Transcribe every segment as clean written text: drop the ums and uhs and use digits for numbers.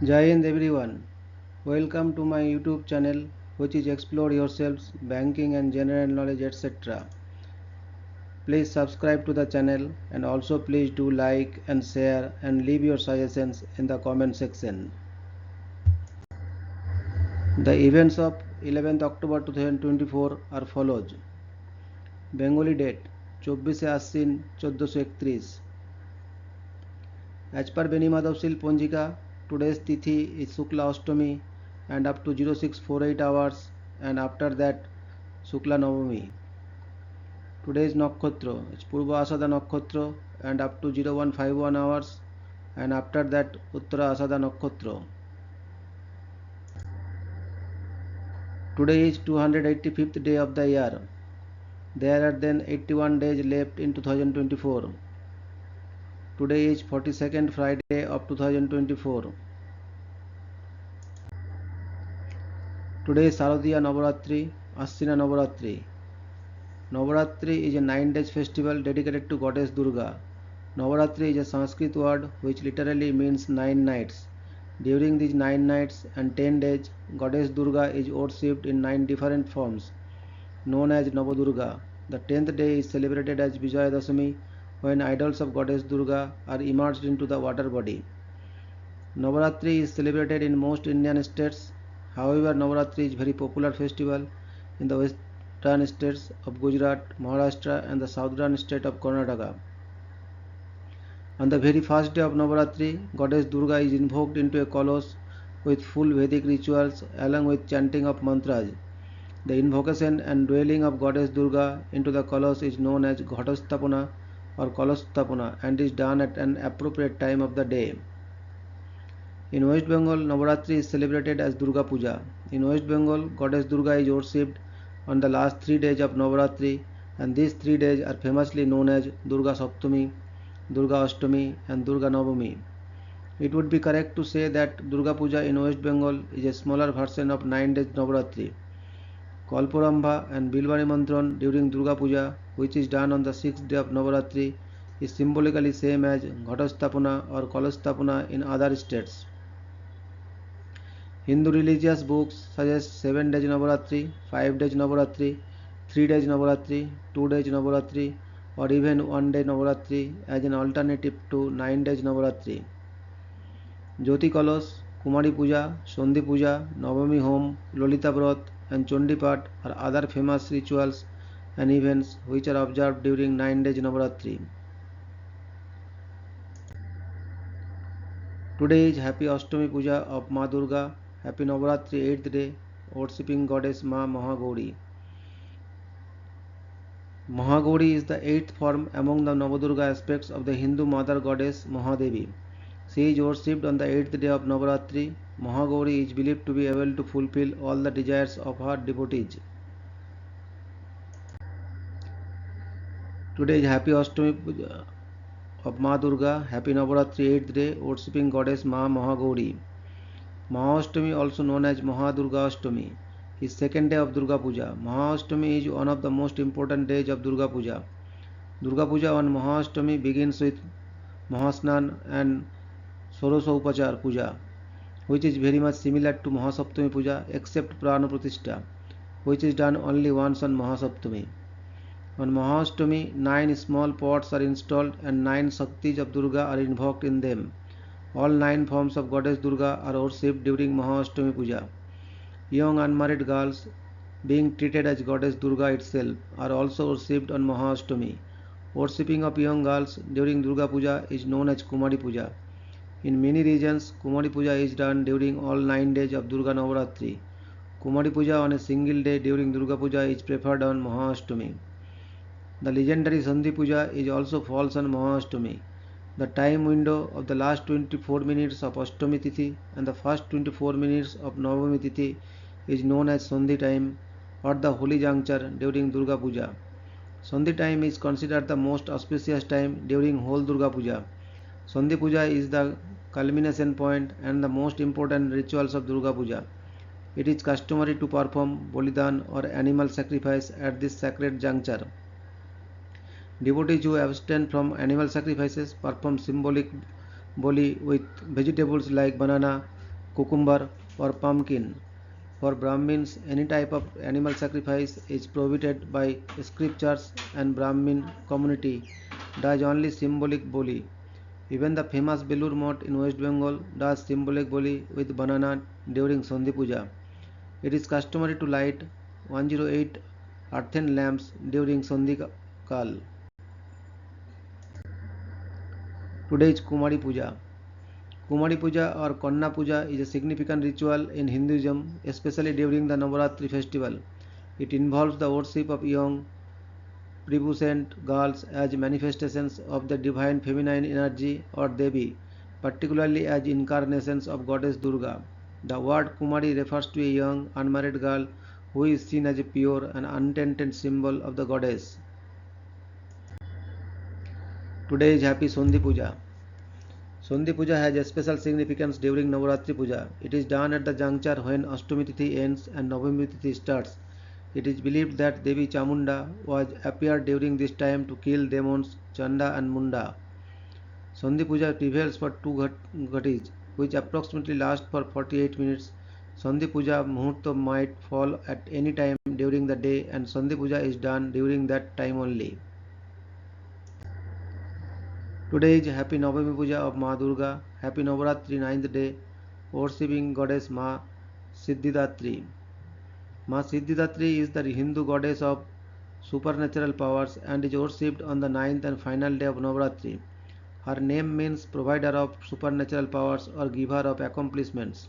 Jai Hind everyone. Welcome to my YouTube channel which is Explore Yourselves, Banking and General Knowledge etc. Please subscribe to the channel and also please do like and share and leave your suggestions in the comment section. The events of 11th October 2024 are follows. Bengali date 24 Ashwin 1431. As per Beni Madhavsil Ponjika, today's Tithi is Shukla Ashtami and up to 0648 hours, and after that Shukla Navami. Today's Nakhotra is Purva Asada Nakhotra and up to 0151 hours, and after that Uttara Asada Nakhotra. Today is 285th day of the year. There are then 81 days left in 2024. Today is 42nd Friday of 2024. Today is Saradiya Navaratri, Ashina Navaratri. Navaratri is a 9 days festival dedicated to goddess Durga. Navaratri is a Sanskrit word which literally means 9 nights. During these 9 nights and 10 days, goddess Durga is worshipped in 9 different forms, known as Navadurga. The 10th day is celebrated as Vijayadashami, when idols of goddess Durga are immersed into the water body. Navaratri is celebrated in most Indian states. However, Navaratri is a very popular festival in the western states of Gujarat, Maharashtra and the southern state of Karnataka. On the very first day of Navaratri, goddess Durga is invoked into a kalash with full Vedic rituals along with chanting of mantras. The invocation and dwelling of goddess Durga into the kalash is known as Ghatastapana or Kalastapana and is done at an appropriate time of the day. In West Bengal, Navaratri is celebrated as Durga Puja. In West Bengal, goddess Durga is worshipped on the last 3 days of Navaratri, and these 3 days are famously known as Durga Saptami, Durga Ashtami and Durga Navami. It would be correct to say that Durga Puja in West Bengal is a smaller version of 9 days Navaratri. Kalporamba and Bilwani Mantran during Durga Puja, which is done on the 6th day of Navaratri, is symbolically same as Ghatastapana or Kalastapana in other states. Hindu religious books suggest 7 days Navaratri, 5 days Navaratri, 3 days Navaratri, 2 days Navaratri, or even 1 day Navaratri as an alternative to 9 days Navaratri. Jyoti Kalash, Kumari Puja, Sandhi Puja, Navami Home, Lolita Vrat, and Chandi Pat are other famous rituals and events which are observed during 9 days Navaratri. Today is Happy Ashtami Puja of Ma Durga. Happy Navaratri 8th day, worshipping goddess Ma Mahagauri. Mahagauri is the 8th form among the Navadurga aspects of the Hindu mother goddess Mahadevi. She is worshipped on the 8th day of Navaratri. Mahagauri is believed to be able to fulfill all the desires of her devotees. Today is Happy Ashtami Puja of Ma Durga. Happy Navaratri 8th day, worshipping goddess Ma Mahagauri. Mahashtami, also known as Mahadurga Ashtami, is second day of Durga Puja. Mahashtami is one of the most important days of Durga Puja. Durga Puja on Mahashtami begins with Mahasnan and Sorosa Upachar Puja, which is very much similar to Mahasaptami Puja except Prana Pratishtha, which is done only once on Mahasaptami. On Mahashtami, 9 small pots are installed and 9 Shaktis of Durga are invoked in them. All 9 forms of goddess Durga are worshipped during Mahashtami Puja. Young unmarried girls, being treated as goddess Durga itself, are also worshipped on Mahashtami. Worshipping of young girls during Durga Puja is known as Kumari Puja. In many regions, Kumari Puja is done during all 9 days of Durga Navaratri. Kumari Puja on a single day during Durga Puja is preferred on Mahashtami. The legendary Sandhi Puja is also falls on Mahashtami. The time window of the last 24 minutes of Ashtami Tithi and the first 24 minutes of Navami Tithi is known as Sandhi time or the holy juncture during Durga Puja. Sandhi time is considered the most auspicious time during whole Durga Puja. Sandhi Puja is the culmination point and the most important rituals of Durga Puja. It is customary to perform Bolidan or animal sacrifice at this sacred juncture. Devotees who abstain from animal sacrifices perform symbolic boli with vegetables like banana, cucumber or pumpkin. For Brahmins, any type of animal sacrifice is prohibited by scriptures, and Brahmin community does only symbolic boli. Even the famous Belur Moth in West Bengal does symbolic boli with banana during Sandhi Puja. It is customary to light 108 earthen lamps during Sandhi Kal. Today is Kumari Puja. Kumari Puja or Kanna Puja is a significant ritual in Hinduism, especially during the Navaratri festival. It involves the worship of young, pubescent girls as manifestations of the divine feminine energy or Devi, particularly as incarnations of goddess Durga. The word Kumari refers to a young, unmarried girl who is seen as a pure and untainted symbol of the goddess. Today is Happy Sandhi Puja. Sandhi Puja has a special significance during Navaratri Puja. It is done at the juncture when Ashtami Tithi ends and Navami Tithi starts. It is believed that Devi Chamunda was appeared during this time to kill demons Chanda and Munda. Sandhi Puja prevails for two ghatis, which approximately last for 48 minutes. Sandhi Puja Muhurta might fall at any time during the day, and Sandhi Puja is done during that time only. Today is Happy Navami Puja of Ma Durga, Happy Navaratri 9th day, worshipping goddess Ma Siddhidatri. Ma Siddhidatri is the Hindu goddess of supernatural powers and is worshipped on the 9th and final day of Navaratri. Her name means provider of supernatural powers or giver of accomplishments.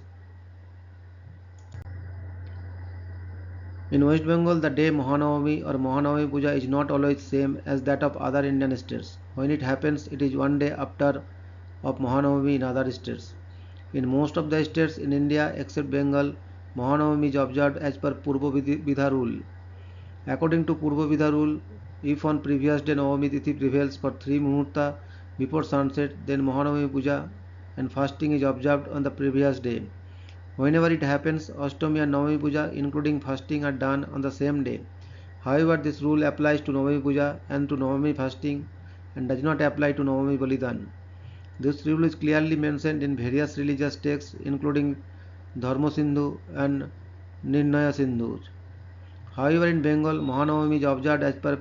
In West Bengal, the day Mahanavami or Mahanavami Puja is not always same as that of other Indian states. When it happens, it is one day after of Mahanavami in other states. In most of the states in India except Bengal, Mahanavami is observed as per Purva Vidha rule. According to Purva Vidha rule, if on previous day Navami Tithi prevails for 3 Muhurta before sunset, then Mahanavami Puja and fasting is observed on the previous day. Whenever it happens, Ashtami and Navami Puja, including fasting, are done on the same day. However, this rule applies to Navami Puja and to Navami fasting and does not apply to Navami Balidan. This rule is clearly mentioned in various religious texts, including Dharma Sindhu and Nirnaya Sindhu. However, in Bengal, Mahanavami is observed as per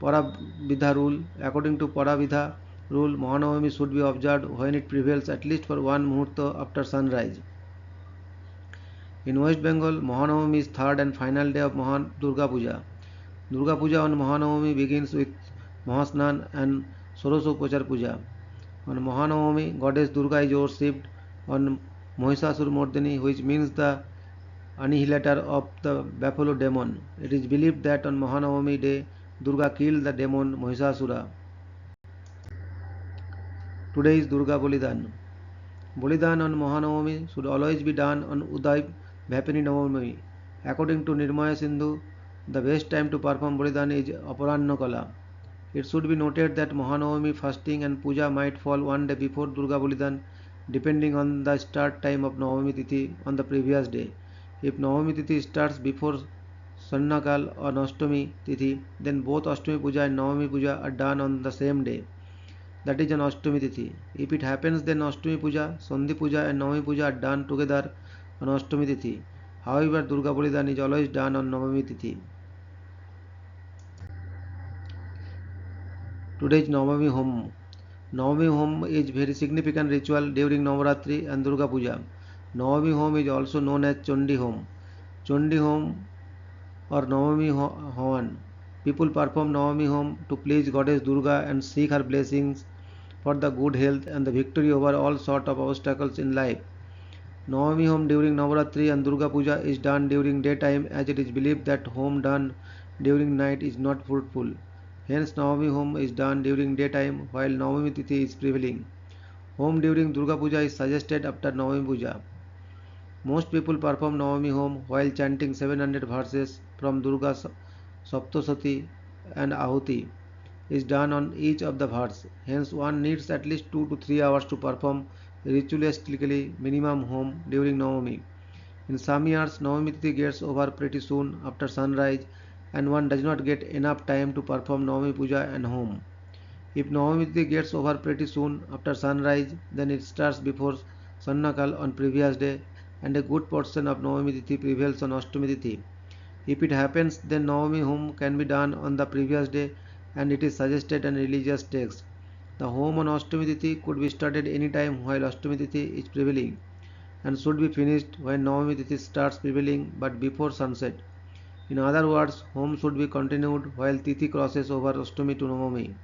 Paravidha rule. According to Paravidha rule, Mahanavami should be observed when it prevails at least for 1 Muhurta after sunrise. In West Bengal, Mahanavami is third and final day of Durga Puja. Durga Puja on Mahanavami begins with Mahasnan and Sorosopachar Puja. On Mahanavami, goddess Durga is worshipped on Mahishasura which means the annihilator of the buffalo demon. It is believed that on Mahanavami day, Durga killed the demon Mahishasura. Today is Durga Bolidan. Bolidan on Mahanavami should always be done on Uday Bhapini Navami. According to Nirmaya Sindhu, the best time to perform Bolidan is Aparanna Kala. It should be noted that Mahanavami fasting and puja might fall one day before Durga Bolidan, depending on the start time of Navami Tithi on the previous day. If Navami Tithi starts before Sannakal or Ashtami Tithi, then both Ashtami Puja and Navami Puja are done on the same day. That is on Ashtami Tithi. If it happens, then Ashtami Puja, Sandhi Puja and Navami Puja are done together on Ashtami Tithi. However, Durga Bolidan is always done on Navami Tithi. Today is Navami Home. Navami Home is very significant ritual during Navaratri and Durga Puja. Navami Home is also known as Chandi Home. Chandi Home or Navami Havan. People perform Navami Home to please Goddess Durga and seek her blessings for the good health and the victory over all sort of obstacles in life. Navami Home during Navaratri and Durga Puja is done during daytime as it is believed that home done during night is not fruitful. Hence Navami Home is done during daytime while Navami Tithi is prevailing. Home during Durga Puja is suggested after Navami Puja. Most people perform Navami Home while chanting 700 verses from Durga Saptasati and Ahuti is done on each of the verse. Hence one needs at least 2 to 3 hours to perform ritualistically minimum home during Navami. In some years, Navami Tithi gets over pretty soon after sunrise and one does not get enough time to perform Navami Puja and home. If Navami Tithi gets over pretty soon after sunrise, then it starts before Sannakal on previous day and a good portion of Navami Tithi prevails on Ashtami Tithi. If it happens, then Navami home can be done on the previous day, and it is suggested in religious texts. The home on Ashtami Tithi could be started any time while Ashtami Tithi is prevailing, and should be finished when Navami Tithi starts prevailing but before sunset. In other words, home should be continued while Tithi crosses over Ashtami to Navami.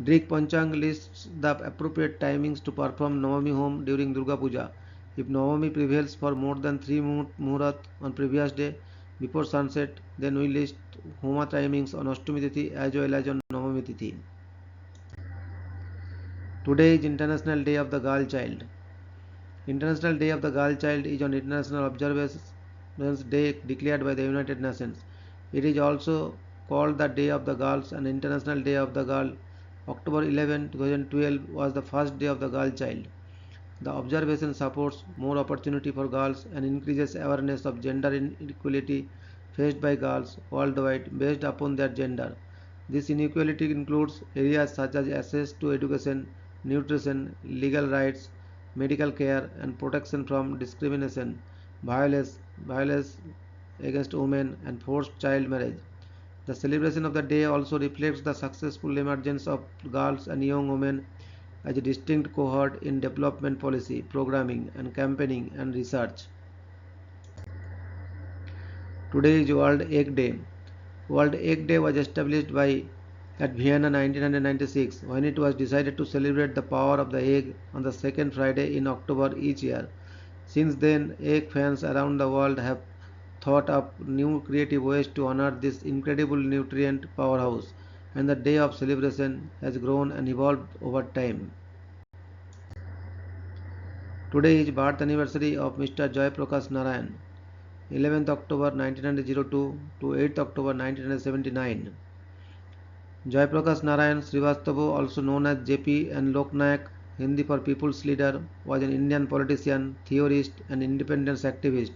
Drik Panchang lists the appropriate timings to perform Navami home during Durga Puja. If Navami prevails for more than 3 Muhurat on previous day before sunset, then we list Homa timings on Ashtami Tithi as well as on Navami Tithi. Today is International Day of the Girl Child. International Day of the Girl Child is on International Observance Day declared by the United Nations. It is also called the Day of the Girls and International Day of the Girl. October 11, 2012 was the first day of the girl child. The observation supports more opportunity for girls and increases awareness of gender inequality faced by girls worldwide based upon their gender. This inequality includes areas such as access to education, nutrition, legal rights, medical care, and protection from discrimination, violence against women, and forced child marriage. The celebration of the day also reflects the successful emergence of girls and young women as a distinct cohort in development policy, programming, and campaigning and research. Today is World Egg Day. World Egg Day was established at Vienna 1996 when it was decided to celebrate the power of the egg on the second Friday in October each year. Since then, egg fans around the world have thought up new creative ways to honor this incredible nutrient powerhouse, and the day of celebration has grown and evolved over time. Today is birth anniversary of Mr. Joy Prakash Narayan, 11th October 1902 to 8th October 1979. Joy Prakash Narayan Srivastava, also known as JP and Loknayak, Hindi for People's Leader, was an Indian politician, theorist, and independence activist.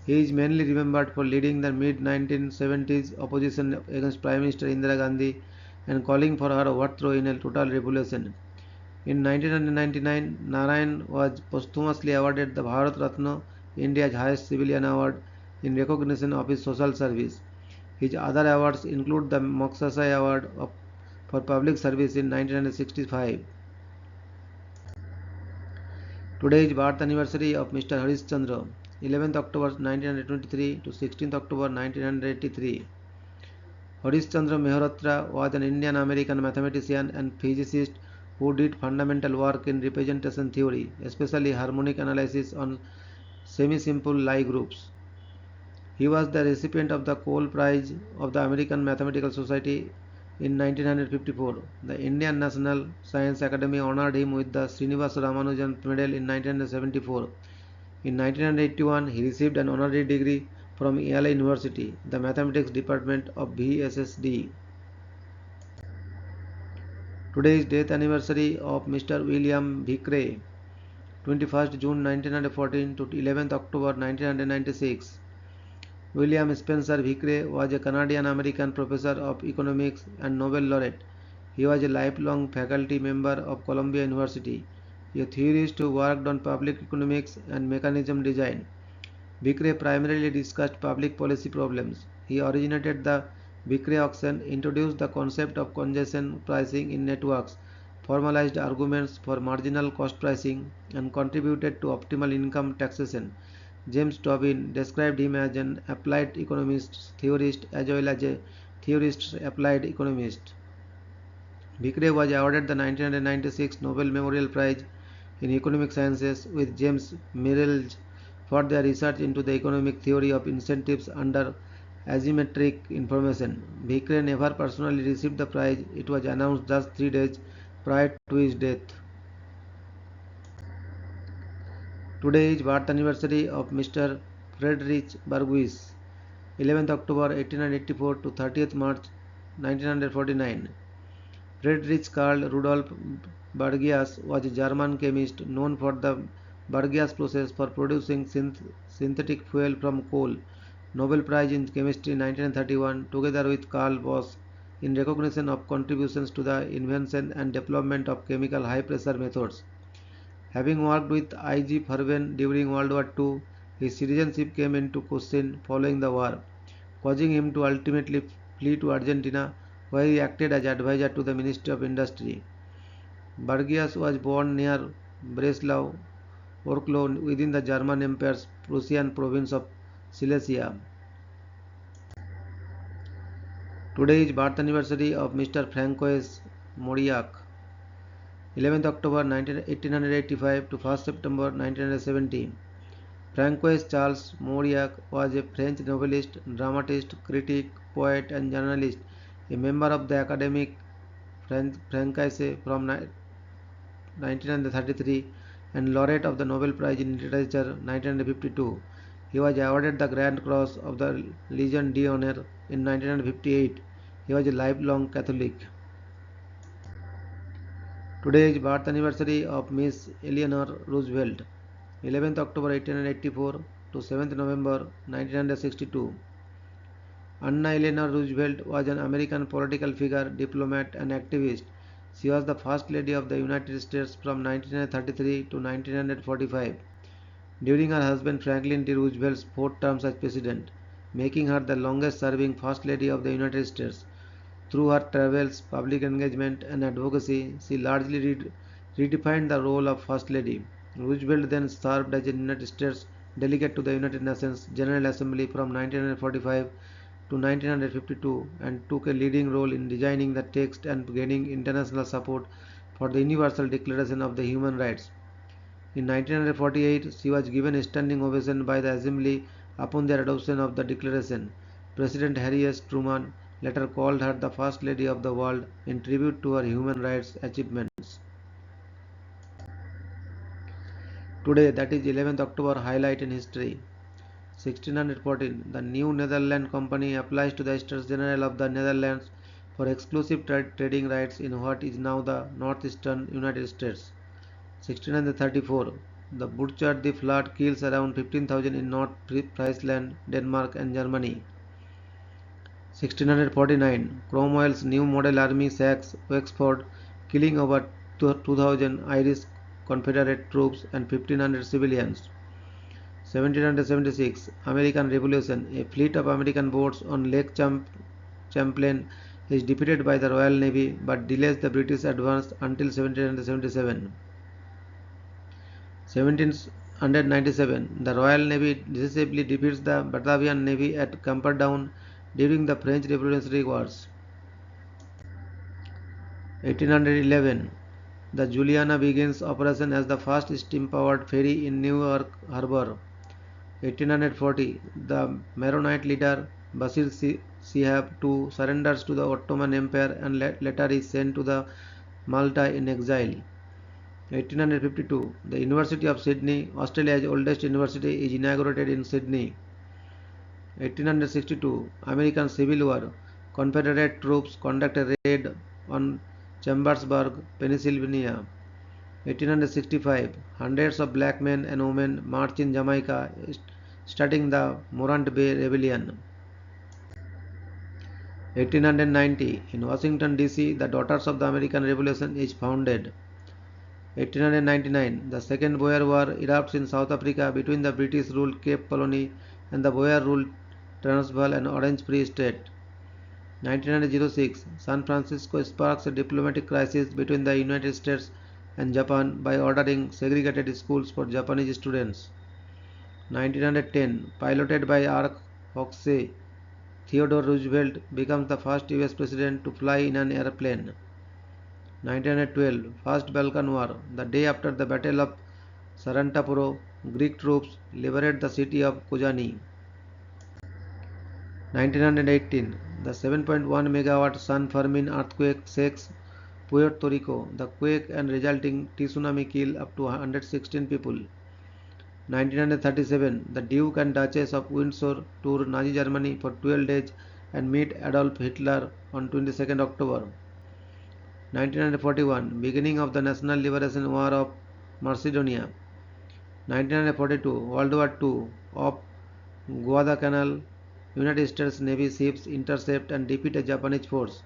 He is mainly remembered for leading the mid-1970s opposition against Prime Minister Indira Gandhi and calling for her overthrow in a total revolution. In 1999, Narayan was posthumously awarded the Bharat Ratna, India's highest civilian award, in recognition of his social service. His other awards include the Maksasai Award for Public Service in 1965. Today is birth anniversary of Mr. Harish Chandra, 11th October 1923 to 16th October 1983. Harish Chandra Mehrotra was an Indian-American mathematician and physicist who did fundamental work in representation theory, especially harmonic analysis on semi-simple Lie groups. He was the recipient of the Cole Prize of the American Mathematical Society in 1954. The Indian National Science Academy honored him with the Srinivasa Ramanujan Medal in 1974. In 1981, he received an honorary degree from Yale University, the Mathematics Department of VSSD. Today is death anniversary of Mr. William Vickrey, 21st June 1914 to 11th October 1996. William Spencer Vickrey was a Canadian-American professor of economics and Nobel laureate. He was a lifelong faculty member of Columbia University, a theorist who worked on public economics and mechanism design. Vickrey primarily discussed public policy problems. He originated the Vickrey auction, introduced the concept of congestion pricing in networks, formalized arguments for marginal cost pricing, and contributed to optimal income taxation. James Tobin described him as an applied economist theorist as well as a theorist applied economist. Vickrey was awarded the 1996 Nobel Memorial Prize in Economic Sciences with James Mirrlees for their research into the economic theory of incentives under asymmetric information. Vickrey never personally received the prize. It was announced just 3 days prior to his death. Today is birth anniversary of Mr. Friedrich Berghuis, 11th October 1884 to 30th March 1949. Friedrich Karl Rudolf Bergius was a German chemist known for the Bergius process for producing synthetic fuel from coal. Nobel Prize in Chemistry 1931 together with Karl Bosch in recognition of contributions to the invention and development of chemical high pressure methods. Having worked with I.G. Verwen during World War II, his citizenship came into question following the war, causing him to ultimately flee to Argentina, where he acted as advisor to the Ministry of Industry. Bergius was born near Breslau, Orklo, within the German Empire's Prussian province of Silesia. Today is birth anniversary of Mr. Francois Mauriac, 11th October 1885 to 1st September 1970. Francois Charles Mauriac was a French novelist, dramatist, critic, poet and journalist, a member of the Académie Française from 1933 and laureate of the Nobel Prize in Literature 1952. He was awarded the Grand Cross of the Legion d'Honneur in 1958. He was a lifelong Catholic. Today is birth anniversary of Miss Eleanor Roosevelt, 11th October 1884 to 7th November 1962. Anna Eleanor Roosevelt was an American political figure, diplomat and activist. She was the First Lady of the United States from 1933 to 1945, during her husband Franklin D. Roosevelt's fourth term as President, making her the longest serving First Lady of the United States. Through her travels, public engagement and advocacy, she largely redefined the role of First Lady. Roosevelt then served as a United States delegate to the United Nations General Assembly from 1945 to 1952 and took a leading role in designing the text and gaining international support for the Universal Declaration of the Human Rights. In 1948, she was given a standing ovation by the Assembly upon their adoption of the Declaration. President Harry S. Truman later called her the First Lady of the World in tribute to her human rights achievements. Today, that is 11th October, highlight in history. 1614, the New Netherland Company applies to the States General of the Netherlands for exclusive trading rights in what is now the northeastern United States. 1634, the Butcher the flood kills around 15,000 in North Friesland, Denmark and Germany. 1649, Cromwell's new model army sacks Wexford, killing over 2,000 Irish Confederate troops and 1,500 civilians. 1776, American Revolution. A fleet of American boats on Lake Champlain is defeated by the Royal Navy but delays the British advance until 1777. 1797, the Royal Navy decisively defeats the Batavian Navy at Camperdown during the French Revolutionary Wars. 1811, the Juliana begins operation as the first steam-powered ferry in New York Harbor. 1840, the Maronite leader Basir Shihab II surrenders to the Ottoman Empire and later is sent to the Malta in exile. 1852, the University of Sydney, Australia's oldest university, is inaugurated in Sydney. 1862, American Civil War. Confederate troops conduct a raid on Chambersburg, Pennsylvania. 1865, hundreds of black men and women march in Jamaica, starting the Morant Bay Rebellion. 1890, in Washington, D.C., the Daughters of the American Revolution is founded. 1899, the Second Boer War erupts in South Africa between the British-ruled Cape Colony and the Boer-ruled Transvaal and Orange Free State. 1906, San Francisco sparks a diplomatic crisis between the United States and Japan by ordering segregated schools for Japanese students. 1910, piloted by Ark Hoxsey, Theodore Roosevelt becomes the first US president to fly in an airplane. 1912, First Balkan War. The day after the Battle of Sarantapuro, Greek troops liberate the city of Kozani. 1918, the 7.1 megawatt San Fermin earthquake shakes Puerto Rico. The quake and resulting tsunami kill up to 116 people. 1937, the Duke and Duchess of Windsor tour Nazi Germany for 12 days and meet Adolf Hitler on 22nd October. 1941, beginning of the National Liberation War of Macedonia. 1942, World War II. Off Guadalcanal, United States Navy ships intercept and defeat a Japanese force.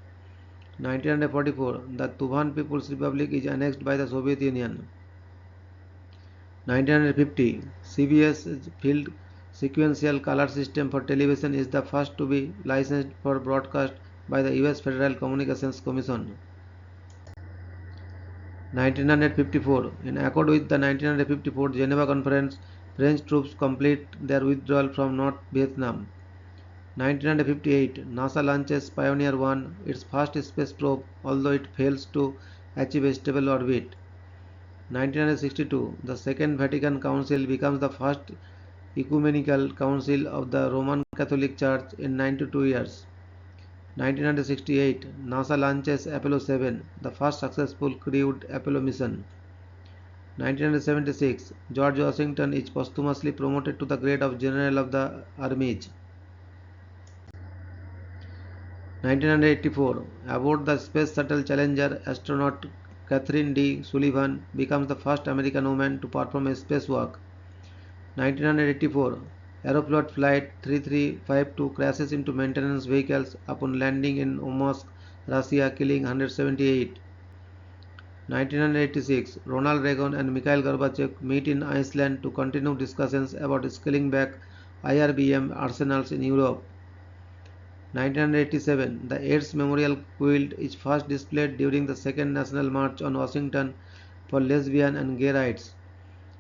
1944, the Tuvan People's Republic is annexed by the Soviet Union. 1950, CBS Field Sequential Color System for television is the first to be licensed for broadcast by the US Federal Communications Commission. 1954, in accord with the 1954 Geneva Conference, French troops complete their withdrawal from North Vietnam. 1958, NASA launches Pioneer 1, its first space probe, although it fails to achieve a stable orbit. 1962, the Second Vatican Council becomes the first ecumenical council of the Roman Catholic Church in 92 years. 1968, NASA launches Apollo 7, the first successful crewed Apollo mission. 1976, George Washington is posthumously promoted to the grade of General of the Armies. 1984, aboard the Space Shuttle Challenger, astronaut Catherine D. Sullivan becomes the first American woman to perform a spacewalk. 1984, Aeroflot Flight 3352 crashes into maintenance vehicles upon landing in Omsk, Russia, killing 178. 1986, Ronald Reagan and Mikhail Gorbachev meet in Iceland to continue discussions about scaling back IRBM arsenals in Europe. 1987, the AIDS Memorial Quilt is first displayed during the Second National March on Washington for lesbian and gay rights.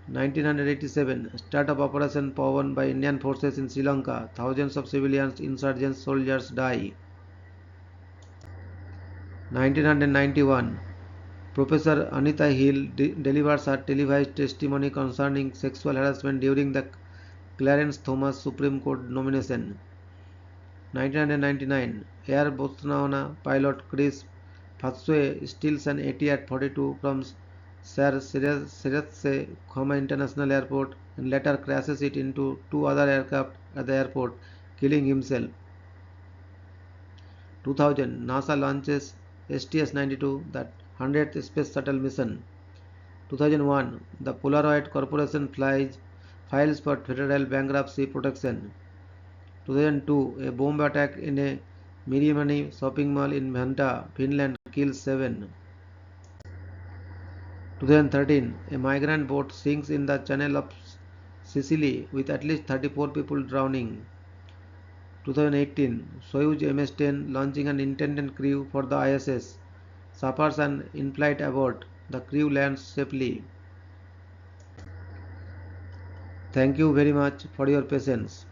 1987, start of Operation Pawan by Indian forces in Sri Lanka. Thousands of civilians, insurgent soldiers die. 1991, Professor Anita Hill delivers her televised testimony concerning sexual harassment during the Clarence Thomas Supreme Court nomination. 1999, Air Botswana pilot Chris Fatsue steals an AT-42 from Seretse Khama International Airport and later crashes it into two other aircraft at the airport, killing himself. 2000, NASA launches STS-92, the 100th Space Shuttle mission. 2001, the Polaroid Corporation files for federal bankruptcy protection. 2002, a bomb attack in a Miriamani shopping mall in Vantaa, Finland kills 7. 2013, a migrant boat sinks in the Channel of Sicily with at least 34 people drowning. 2018, Soyuz MS-10 launching an intended crew for the ISS suffers an in-flight abort. The crew lands safely. Thank you very much for your patience.